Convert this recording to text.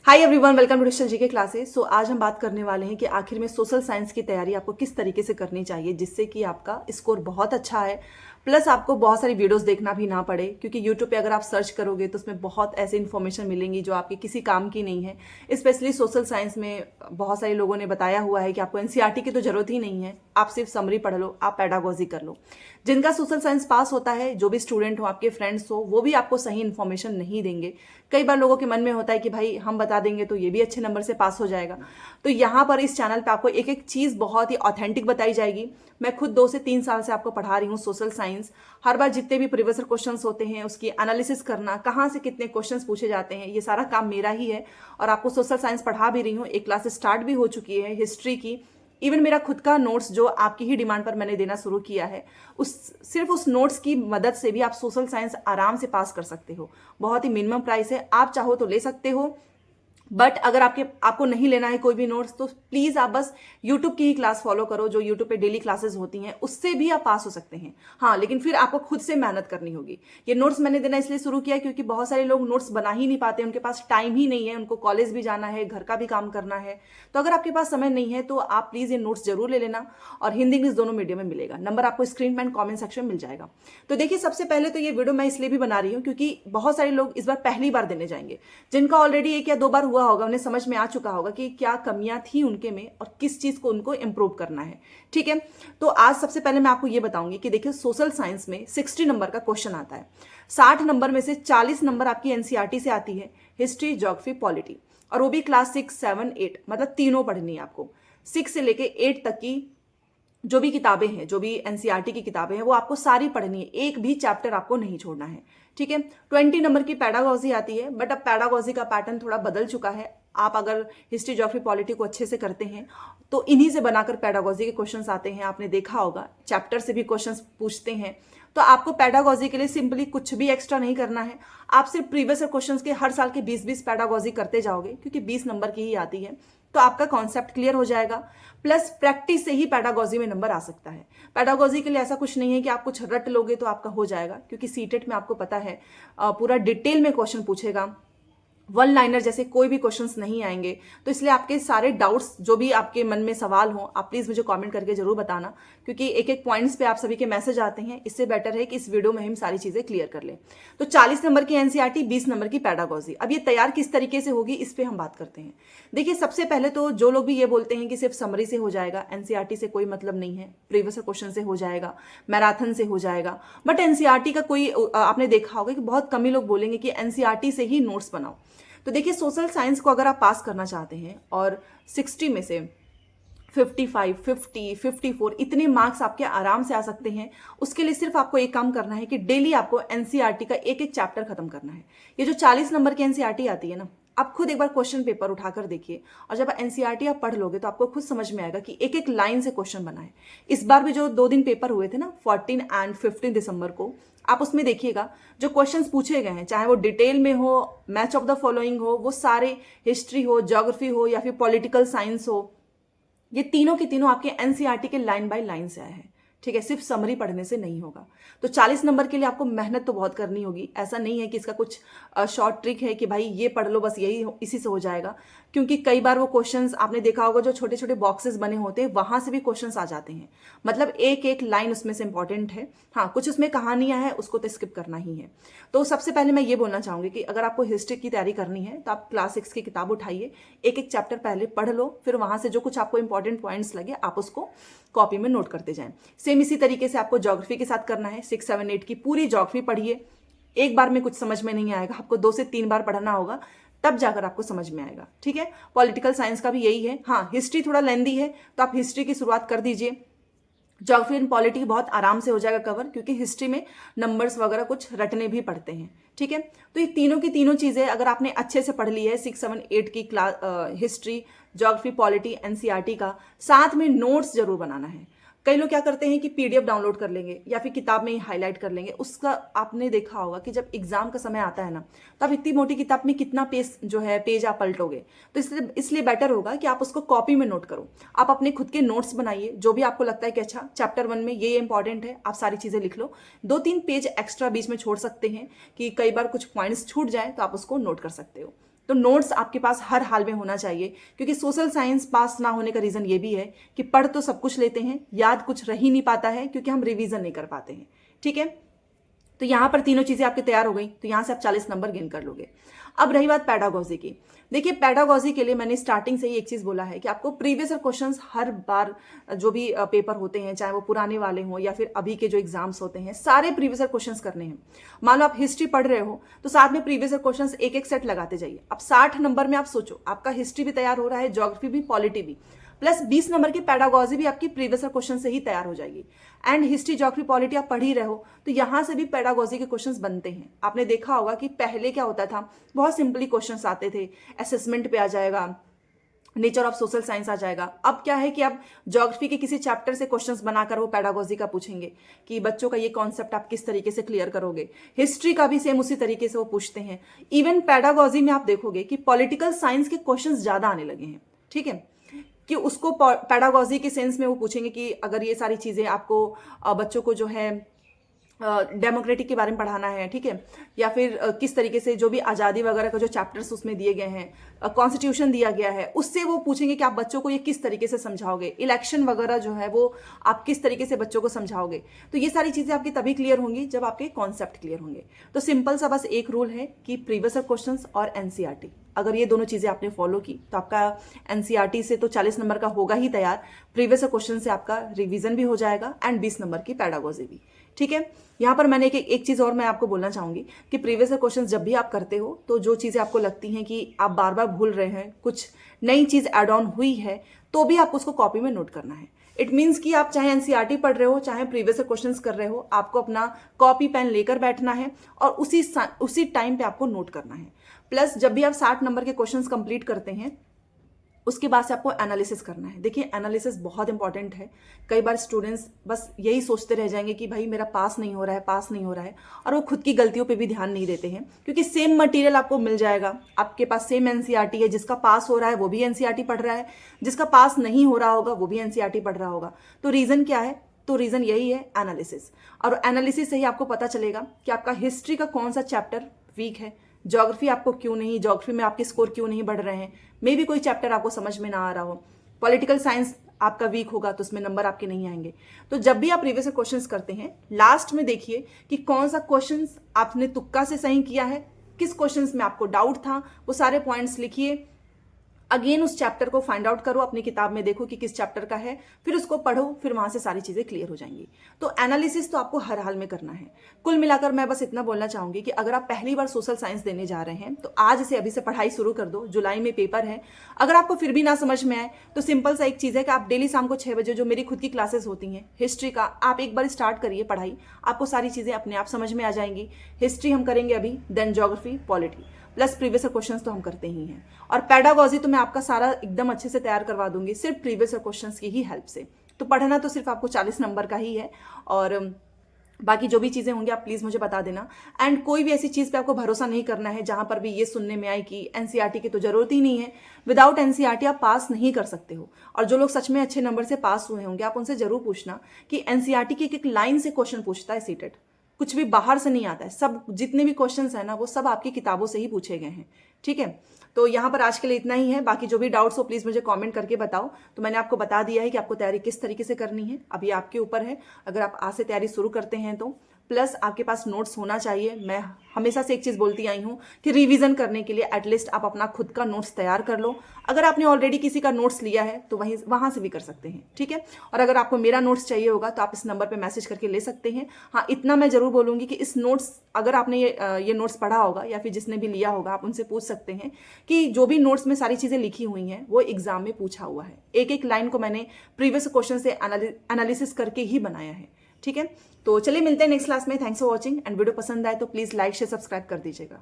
Hi everyone, welcome to digital GK classes. So आज हम बात करने वाले हैं कि आखिर में सोशल साइंस की तैयारी आपको किस तरीके से करनी चाहिए जिससे कि आपका स्कोर बहुत अच्छा है, प्लस आपको बहुत सारी वीडियोस देखना भी ना पड़े। क्योंकि यूट्यूब पे अगर आप सर्च करोगे तो उसमें बहुत ऐसे इन्फॉर्मेशन मिलेंगी जो आपके किसी काम की नहीं है। स्पेशली सोशल साइंस में बहुत सारे लोगों ने बताया हुआ है कि आपको एनसीईआरटी की तो जरूरत ही नहीं है, आप सिर्फ समरी पढ़ लो, आप पेडागोजी कर लो। जिनका सोशल साइंस पास होता है, जो भी स्टूडेंट हो, आपके फ्रेंड्स हो, वो भी आपको सही इन्फॉर्मेशन नहीं देंगे। कई बार लोगों के मन में होता है कि भाई हम बता देंगे तो ये भी अच्छे नंबर से पास हो जाएगा। तो यहाँ पर इस चैनल पे आपको एक एक चीज़ बहुत ही ऑथेंटिक बताई जाएगी। मैं खुद 2 से 3 साल से आपको पढ़ा रही हूँ सोशल साइंस। हर बार जितने भी प्रीवियस क्वेश्चंस होते हैं उसकी एनालिसिस करना, कहाँ से कितने क्वेश्चंस पूछे जाते हैं, ये सारा काम मेरा ही है। और आपको सोशल साइंस पढ़ा भी रही हूँ, एक क्लास स्टार्ट भी हो चुकी है हिस्ट्री की। इवन मेरा खुद का नोट्स जो आपकी ही डिमांड पर मैंने देना शुरू किया है, सिर्फ उस नोट्स की मदद से भी आप सोशल साइंस आराम से पास कर सकते हो। बहुत ही मिनिमम प्राइस है, आप चाहो तो ले सकते हो। बट अगर आपको नहीं लेना है कोई भी नोट्स तो प्लीज आप बस यूट्यूब की ही क्लास फॉलो करो, जो यूट्यूब पे डेली क्लासेस होती हैं, उससे भी आप पास हो सकते हैं। हाँ, लेकिन फिर आपको खुद से मेहनत करनी होगी। ये नोट्स मैंने देना इसलिए शुरू किया क्योंकि बहुत सारे लोग नोट्स बना ही नहीं पाते, उनके पास टाइम ही नहीं है, उनको कॉलेज भी जाना है, घर का भी काम करना है। तो अगर आपके पास समय नहीं है तो आप प्लीज ये नोट्स जरूर ले लेना। और हिंदी इंग्लिश दोनों मीडियम में मिलेगा, नंबर आपको स्क्रीन पे कॉमेंट सेक्शन में मिल जाएगा। तो देखिए, सबसे पहले तो ये वीडियो मैं इसलिए भी बना रही हूँ क्योंकि बहुत सारे लोग इस बार पहली बार देने जाएंगे, जिनका ऑलरेडी 1 या 2 बार हुआ होगा, उन्हें समझ में आ चुका होगा कि क्या कमियां थी उनके में और किस चीज को उनको इंप्रूव करना है। ठीक है, तो आज सबसे पहले मैं आपको ये बताऊंगी कि देखिए, सोशल साइंस में 60 नंबर का क्वेश्चन आता है। 60 नंबर में से 40 नंबर आपकी एनसीईआरटी से आती है, हिस्ट्री, ज्योग्राफी, पॉलिटी। और वो भी क्लास 6, 7, 8, मतलब तीनों पढ़नी है आपको। 6 से लेके 8 तक की जो भी किताबें हैं, जो भी एनसीईआरटी की किताबें हैं, वो आपको सारी पढ़नी है, एक भी चैप्टर आपको नहीं छोड़ना है। ठीक है, 20 नंबर की पैडागॉजी आती है, बट अब पैडागॉजी का पैटर्न थोड़ा बदल चुका है। आप अगर हिस्ट्री, ज्योग्राफी, पॉलिटी को अच्छे से करते हैं तो इन्हीं से बनाकर पैडागॉजी के क्वेश्चंस आते हैं। आपने देखा होगा चैप्टर से भी क्वेश्चंस पूछते हैं। तो आपको पैडागॉजी के लिए सिंपली कुछ भी एक्स्ट्रा नहीं करना है, आप सिर्फ प्रीवियस क्वेश्चंस के हर साल के 20-20 पैडागॉजी करते जाओगे, क्योंकि 20 नंबर की ही आती है। तो आपका कॉन्सेप्ट क्लियर हो जाएगा, प्लस प्रैक्टिस से ही पैडागॉजी में नंबर आ सकता है। पैडागॉजी के लिए ऐसा कुछ नहीं है कि आप कुछ रट लोगे तो आपका हो जाएगा, क्योंकि सीटेट में आपको पता है पूरा डिटेल में क्वेश्चन पूछेगा, वन लाइनर जैसे कोई भी क्वेश्चंस नहीं आएंगे। तो इसलिए आपके सारे डाउट्स, जो भी आपके मन में सवाल हो, आप प्लीज मुझे कमेंट करके जरूर बताना, क्योंकि एक एक पॉइंट्स पे आप सभी के मैसेज आते हैं। इससे बेटर है कि इस वीडियो में हम सारी चीजें क्लियर कर लें। तो 40 नंबर की एनसीईआरटी, 20 नंबर की पैडागॉजी। अब ये तैयार किस तरीके से होगी, इस पे हम बात करते हैं। देखिए, सबसे पहले तो जो लोग भी ये बोलते हैं कि सिर्फ समरी से हो जाएगा, एनसीईआरटी से कोई मतलब नहीं है, प्रीवियस क्वेश्चन से हो जाएगा, मैराथन से हो जाएगा, बट एनसीईआरटी का कोई, आपने देखा होगा कि बहुत कम ही लोग बोलेंगे कि एनसीईआरटी से ही नोट्स बनाओ। तो देखिए, सोशल साइंस को अगर आप पास करना चाहते हैं और 60 में से 55, 50, 54 इतने मार्क्स आपके आराम से आ सकते हैं, उसके लिए सिर्फ आपको एक काम करना है कि डेली आपको एनसीईआरटी का एक एक चैप्टर खत्म करना है। ये जो 40 नंबर की एनसीईआरटी आती है ना, आप खुद एक बार क्वेश्चन पेपर उठाकर देखिए, और जब एनसीईआरटी आप पढ़ लोगे तो आपको खुद समझ में आएगा कि एक एक लाइन से क्वेश्चन बना है। इस बार भी जो 2 दिन पेपर हुए थे ना, 14 एंड 15 दिसंबर को, आप उसमें देखिएगा जो क्वेश्चंस पूछे गए हैं, चाहे वो डिटेल में हो, मैच ऑफ द फॉलोइंग हो, वो सारे हिस्ट्री हो, ज्योग्राफी हो या फिर पॉलिटिकल साइंस हो, ये तीनों के तीनों आपके एनसीईआरटी के लाइन बाय लाइन से आए हैं। ठीक है, सिर्फ समरी पढ़ने से नहीं होगा। तो 40 नंबर के लिए आपको मेहनत तो बहुत करनी होगी। ऐसा नहीं है कि इसका कुछ शॉर्ट ट्रिक है कि भाई ये पढ़ लो बस, यही इसी से हो जाएगा। क्योंकि कई बार वो क्वेश्चंस आपने देखा होगा, जो छोटे छोटे बॉक्सेस बने होते हैं, वहां से भी क्वेश्चंस आ जाते हैं। मतलब एक एक लाइन उसमें से इंपॉर्टेंट है। हाँ, कुछ उसमें कहानियां हैं, उसको तो स्किप करना ही है। तो सबसे पहले मैं ये बोलना चाहूंगी कि अगर आपको हिस्ट्री की तैयारी करनी है तो आप क्लास 6 की किताब उठाइए, एक एक चैप्टर पहले पढ़ लो, फिर वहां से जो कुछ आपको इंपॉर्टेंट पॉइंट्स लगे आप उसको कॉपी में नोट करते जाएं। सेम इसी तरीके से आपको ज्योग्राफी के साथ करना है। 6, 7, 8 की पूरी ज्योग्राफी पढ़िए। एक बार में कुछ समझ में नहीं आएगा, आपको 2 से 3 बार पढ़ना होगा, तब जाकर आपको समझ में आएगा। ठीक है, पॉलिटिकल साइंस का भी यही है। हाँ, हिस्ट्री थोड़ा लेंदी है तो आप हिस्ट्री की शुरुआत कर दीजिए। ज्योग्राफी एंड पॉलिटी बहुत आराम से हो जाएगा कवर, क्योंकि हिस्ट्री में नंबर्स वगैरह कुछ रटने भी पड़ते हैं। ठीक है, तो ये तीनों की तीनों चीजें अगर आपने अच्छे से पढ़ ली है, 6, 7, 8 की class, history, geography, polity, NCERT का, साथ में नोट्स जरूर बनाना है। कई लोग क्या करते हैं कि पीडीएफ डाउनलोड कर लेंगे या फिर किताब में ही हाईलाइट कर लेंगे। उसका आपने देखा होगा कि जब एग्जाम का समय आता है ना, तो आप इतनी मोटी किताब में कितना पेज आप पलटोगे। तो इसलिए बेटर होगा कि आप उसको कॉपी में नोट करो। आप अपने खुद के नोट्स बनाइए, जो भी आपको लगता है कि अच्छा चैप्टर 1 में ये इंपॉर्टेंट है, आप सारी चीजें लिख लो। 2-3 पेज एक्स्ट्रा बीच में छोड़ सकते हैं कि कई बार कुछ पॉइंट्स छूट जाए तो आप उसको नोट कर सकते हो। तो नोट्स आपके पास हर हाल में होना चाहिए, क्योंकि सोशल साइंस पास ना होने का रीज़न ये भी है कि पढ़ तो सब कुछ लेते हैं, याद कुछ रह ही नहीं पाता है क्योंकि हम रिवीजन नहीं कर पाते हैं। ठीक है, तो यहाँ पर तीनों चीज़ें आपकी तैयार हो गई, तो यहाँ से आप 40 नंबर गेन कर लोगे। अब रही बात पैडागोजी की। देखिए, पैडागोजी के लिए मैंने स्टार्टिंग से ही एक चीज़ बोला है कि आपको प्रीवियस क्वेश्चंस हर बार जो भी पेपर होते हैं, चाहे वो पुराने वाले हों या फिर अभी के जो एग्जाम्स होते हैं, सारे प्रीवियस क्वेश्चंस करने हैं। मान लो आप हिस्ट्री पढ़ रहे हो तो साथ में प्रीवियस क्वेश्चंस एक एक सेट लगाते जाइए। अब 60 नंबर में आप सोचो, आपका हिस्ट्री भी तैयार हो रहा है, ज्योग्राफी भी, पॉलिटी भी, प्लस 20 नंबर की पैडागोजी भी आपकी प्रीवियस क्वेश्चन से ही तैयार हो जाएगी। एंड हिस्ट्री, ज्योग्राफी, पॉलिटी आप पढ़ ही रहे हो तो यहां से भी पैडागोजी के क्वेश्चंस बनते हैं। आपने देखा होगा कि पहले क्या होता था, बहुत सिंपली क्वेश्चंस आते थे, असेसमेंट पे आ जाएगा, नेचर ऑफ सोशल साइंस आ जाएगा। अब क्या है कि आप ज्योग्राफी के किसी चैप्टर से क्वेश्चंस बनाकर वो पैडागोजी का पूछेंगे कि बच्चों का ये कॉन्सेप्ट आप किस तरीके से क्लियर करोगे। हिस्ट्री का भी सेम उसी तरीके से वो पूछते हैं। इवन पैडागोजी में आप देखोगे कि पॉलिटिकल साइंस के क्वेश्चंस ज्यादा आने लगे हैं। ठीक है, कि उसको पैडागोजी के सेंस में वो पूछेंगे कि अगर ये सारी चीज़ें आपको बच्चों को जो है डेमोक्रेटिक के बारे में पढ़ाना है, ठीक है, या फिर किस तरीके से जो भी आज़ादी वगैरह का जो चैप्टर्स उसमें दिए गए हैं, कॉन्स्टिट्यूशन दिया गया है, उससे वो पूछेंगे कि आप बच्चों को ये किस तरीके से समझाओगे, इलेक्शन वगैरह जो है वो आप किस तरीके से बच्चों को समझाओगे। तो ये सारी चीज़ें आपकी तभी क्लियर होंगी जब आपके कॉन्सेप्ट क्लियर होंगे। तो सिंपल सा बस एक रूल है कि प्रीवियस क्वेश्चन और एनसीईआरटी, अगर ये दोनों चीज़ें आपने फॉलो की तो आपका एनसीईआरटी से तो 40 नंबर का होगा ही तैयार, प्रीवियस क्वेश्चन से आपका रिवीजन भी हो जाएगा एंड 20 नंबर की पैडागोजी भी। ठीक है, यहाँ पर मैंने एक चीज़ और मैं आपको बोलना चाहूँगी कि प्रीवियस क्वेश्चन जब भी आप करते हो तो जो चीज़ें आपको लगती हैं कि आप बार बार भूल रहे हैं, कुछ नई चीज़ एड ऑन हुई है, तो भी आपको उसको कॉपी में नोट करना है। इट मीन्स कि आप चाहे एनसीईआरटी पढ़ रहे हो, चाहे प्रीवियस क्वेश्चंस कर रहे हो, आपको अपना कॉपी पेन लेकर बैठना है और उसी टाइम पे आपको नोट करना है। प्लस जब भी आप 60 नंबर के क्वेश्चंस कंप्लीट करते हैं उसके बाद से आपको एनालिसिस करना है। देखिए, एनालिसिस बहुत इंपॉर्टेंट है। कई बार स्टूडेंट्स बस यही सोचते रह जाएंगे कि भाई मेरा पास नहीं हो रहा है, पास नहीं हो रहा है, और वो खुद की गलतियों पे भी ध्यान नहीं देते हैं, क्योंकि सेम मटेरियल आपको मिल जाएगा। आपके पास सेम एनसीईआरटी है, जिसका पास हो रहा है वो भी एनसीईआरटी पढ़ रहा है, जिसका पास नहीं हो रहा होगा वो भी एनसीईआरटी पढ़ रहा होगा। तो रीज़न क्या है? तो रीज़न यही है, एनालिसिस। और एनालिसिस से ही आपको पता चलेगा कि आपका हिस्ट्री का कौन सा चैप्टर वीक है, ज्योग्राफी आपको क्यों नहीं, ज्योग्राफी में आपके स्कोर क्यों नहीं बढ़ रहे हैं, मे भी कोई चैप्टर आपको समझ में ना आ रहा हो, पॉलिटिकल साइंस आपका वीक होगा तो उसमें नंबर आपके नहीं आएंगे। तो जब भी आप प्रीवियस क्वेश्चंस करते हैं, लास्ट में देखिए कि कौन सा क्वेश्चंस आपने तुक्का से सही किया है, किस क्वेश्चंस में आपको डाउट था, वो सारे पॉइंट्स लिखिए। अगेन उस चैप्टर को फाइंड आउट करो, अपनी किताब में देखो कि किस चैप्टर का है, फिर उसको पढ़ो, फिर वहां से सारी चीजें क्लियर हो जाएंगी। तो एनालिसिस तो आपको हर हाल में करना है। कुल मिलाकर मैं बस इतना बोलना चाहूंगी कि अगर आप पहली बार सोशल साइंस देने जा रहे हैं तो आज से अभी से पढ़ाई शुरू कर दो। जुलाई में पेपर है। अगर आपको फिर भी ना समझ में आए तो सिंपल सा एक चीज है कि आप डेली शाम को 6 बजे जो मेरी खुद की क्लासेस होती हैं हिस्ट्री का, आप एक बार स्टार्ट करिए पढ़ाई, आपको सारी चीजें अपने आप समझ में आ जाएंगी। हिस्ट्री हम करेंगे अभी, then geography, polity, plus previous questions तो हम करते ही हैं, और पैडागोजी तो मैं आपका सारा एकदम अच्छे से तैयार करवा दूंगी सिर्फ प्रीवियस क्वेश्चंस की ही हेल्प से। तो पढ़ना तो सिर्फ आपको 40 नंबर का ही है, और बाकी जो भी चीज़ें होंगी आप प्लीज़ मुझे बता देना। एंड कोई भी ऐसी चीज़ पे आपको भरोसा नहीं करना है जहां पर भी ये सुनने में आए कि एनसीईआरटी की तो जरूरत ही नहीं है। विदाउट एनसीईआरटी आप पास नहीं कर सकते हो। और जो लोग सच में अच्छे नंबर से पास हुए होंगे आप उनसे जरूर पूछना कि एनसीईआरटी की एक लाइन से क्वेश्चन पूछता है सीटेट, कुछ भी बाहर से नहीं आता है। सब जितने भी क्वेश्चंस हैं ना वो सब आपकी किताबों से ही पूछे गए हैं। ठीक है, तो यहाँ पर आज के लिए इतना ही है। बाकी जो भी डाउट्स हो प्लीज़ मुझे कमेंट करके बताओ। तो मैंने आपको बता दिया है कि आपको तैयारी किस तरीके से करनी है, अभी आपके ऊपर है। अगर आप आज से तैयारी शुरू करते हैं तो प्लस आपके पास नोट्स होना चाहिए। मैं हमेशा से एक चीज़ बोलती आई हूँ कि रिवीजन करने के लिए एटलीस्ट आप अपना खुद का नोट्स तैयार कर लो। अगर आपने ऑलरेडी किसी का नोट्स लिया है तो वहाँ से भी कर सकते हैं। ठीक है, और अगर आपको मेरा नोट्स चाहिए होगा तो आप इस नंबर पर मैसेज करके ले सकते हैं। हाँ, इतना मैं जरूर बोलूँगी कि इस नोट्स, अगर आपने ये नोट्स पढ़ा होगा या फिर जिसने भी लिया होगा, आप उनसे पूछ सकते हैं कि जो भी नोट्स में सारी चीज़ें लिखी हुई हैं वो एग्जाम में पूछा हुआ है। एक एक लाइन को मैंने प्रीवियस क्वेश्चन से एनालिसिस करके ही बनाया है। ठीक है, तो चलिए मिलते हैं नेक्स्ट क्लास में। Thanks for watching, and video पसंद आए तो प्लीज़ लाइक शेयर सब्सक्राइब कर दीजिएगा।